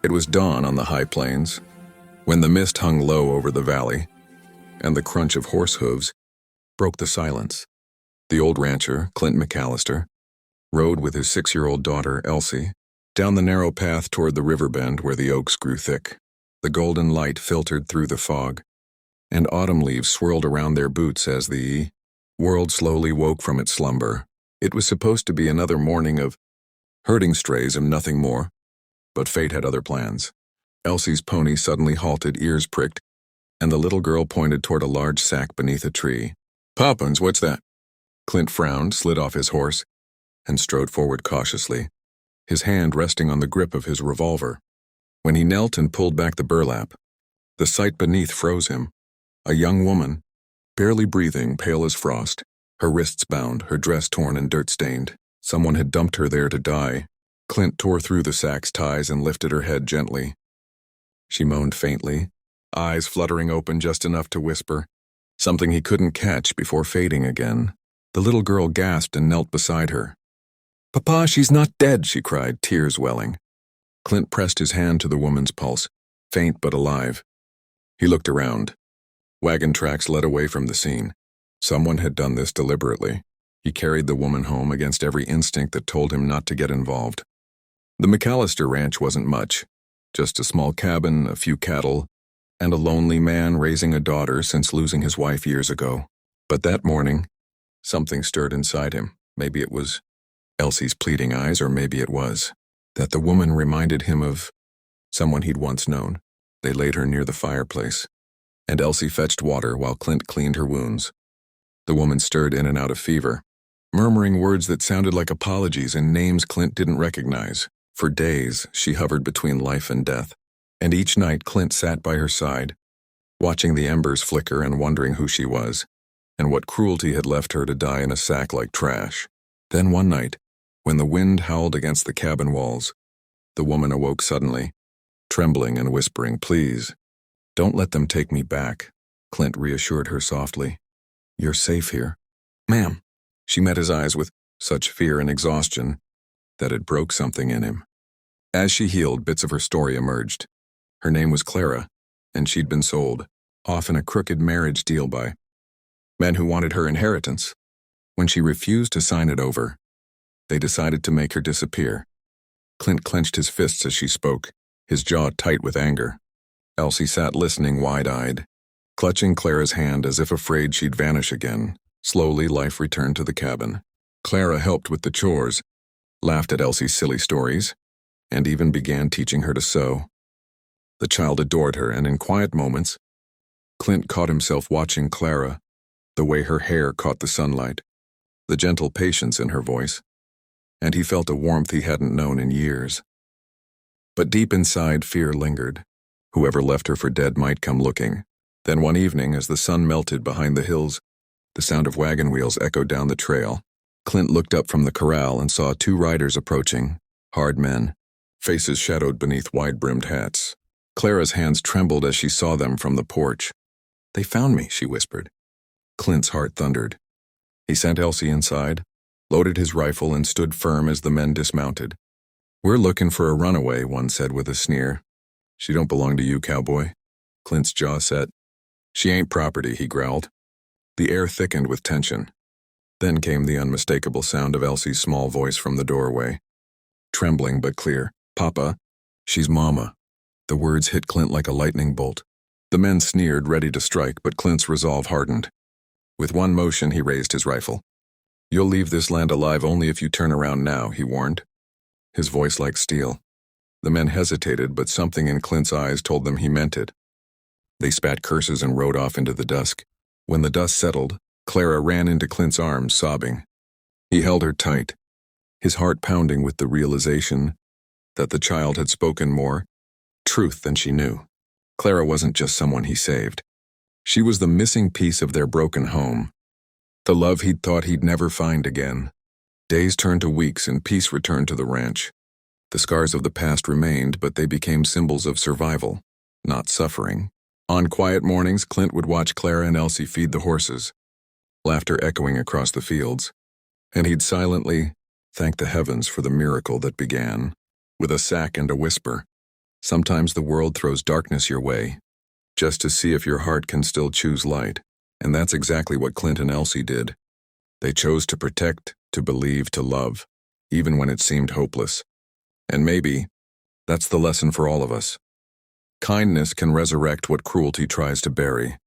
It was dawn on the high plains, when the mist hung low over the valley, and the crunch of horse hooves broke the silence. The old rancher, Clint McAllister, rode with his 6-year-old daughter, Elsie, down the narrow path toward the river bend where the oaks grew thick. The golden light filtered through the fog, and autumn leaves swirled around their boots as the world slowly woke from its slumber. It was supposed to be another morning of herding strays and nothing more, but fate had other plans. Elsie's pony suddenly halted, ears pricked, and the little girl pointed toward a large sack beneath a tree. "Poppins, what's that?" Clint frowned, slid off his horse, and strode forward cautiously, his hand resting on the grip of his revolver. When he knelt and pulled back the burlap, the sight beneath froze him. A young woman, barely breathing, pale as frost, her wrists bound, her dress torn and dirt-stained. Someone had dumped her there to die. Clint tore through the sack's ties and lifted her head gently. She moaned faintly, eyes fluttering open just enough to whisper, something he couldn't catch before fading again. The little girl gasped and knelt beside her. "Papa, she's not dead," she cried, tears welling. Clint pressed his hand to the woman's pulse, faint but alive. He looked around. Wagon tracks led away from the scene. Someone had done this deliberately. He carried the woman home against every instinct that told him not to get involved. The McAllister ranch wasn't much, just a small cabin, a few cattle, and a lonely man raising a daughter since losing his wife years ago. But that morning, something stirred inside him. Maybe it was Elsie's pleading eyes, or maybe it was that the woman reminded him of someone he'd once known. They laid her near the fireplace, and Elsie fetched water while Clint cleaned her wounds. The woman stirred in and out of fever, murmuring words that sounded like apologies and names Clint didn't recognize. For days, she hovered between life and death, and each night Clint sat by her side, watching the embers flicker and wondering who she was, and what cruelty had left her to die in a sack like trash. Then one night, when the wind howled against the cabin walls, the woman awoke suddenly, trembling and whispering, "Please, don't let them take me back," Clint reassured her softly. "You're safe here." "Ma'am." She met his eyes with such fear and exhaustion that it broke something in him. As she healed, bits of her story emerged. Her name was Clara, and she'd been sold, off in a crooked marriage deal by men who wanted her inheritance. When she refused to sign it over, they decided to make her disappear. Clint clenched his fists as she spoke, his jaw tight with anger. Elsie sat listening wide-eyed, clutching Clara's hand as if afraid she'd vanish again. Slowly, life returned to the cabin. Clara helped with the chores, laughed at Elsie's silly stories, and even began teaching her to sew. The child adored her, and in quiet moments, Clint caught himself watching Clara, the way her hair caught the sunlight, the gentle patience in her voice, and he felt a warmth he hadn't known in years. But deep inside, fear lingered. Whoever left her for dead might come looking. Then one evening, as the sun melted behind the hills, the sound of wagon wheels echoed down the trail. Clint looked up from the corral and saw 2 riders approaching, hard men, faces shadowed beneath wide-brimmed hats. Clara's hands trembled as she saw them from the porch. "They found me," she whispered. Clint's heart thundered. He sent Elsie inside, loaded his rifle, and stood firm as the men dismounted. "We're looking for a runaway," one said with a sneer. "She don't belong to you, cowboy." Clint's jaw set. "She ain't property," he growled. The air thickened with tension. Then came the unmistakable sound of Elsie's small voice from the doorway. Trembling but clear. "Papa, she's Mama." The words hit Clint like a lightning bolt. The men sneered, ready to strike, but Clint's resolve hardened. With one motion, he raised his rifle. "You'll leave this land alive only if you turn around now," he warned, his voice like steel. The men hesitated, but something in Clint's eyes told them he meant it. They spat curses and rode off into the dusk. When the dust settled, Clara ran into Clint's arms, sobbing. He held her tight, his heart pounding with the realization that the child had spoken more truth than she knew. Clara wasn't just someone he saved. She was the missing piece of their broken home, the love he'd thought he'd never find again. Days turned to weeks and peace returned to the ranch. The scars of the past remained, but they became symbols of survival, not suffering. On quiet mornings, Clint would watch Clara and Elsie feed the horses, laughter echoing across the fields, and he'd silently thank the heavens for the miracle that began with a sack and a whisper. Sometimes the world throws darkness your way, just to see if your heart can still choose light. And that's exactly what Clint and Elsie did. They chose to protect, to believe, to love, even when it seemed hopeless. And maybe that's the lesson for all of us. Kindness can resurrect what cruelty tries to bury.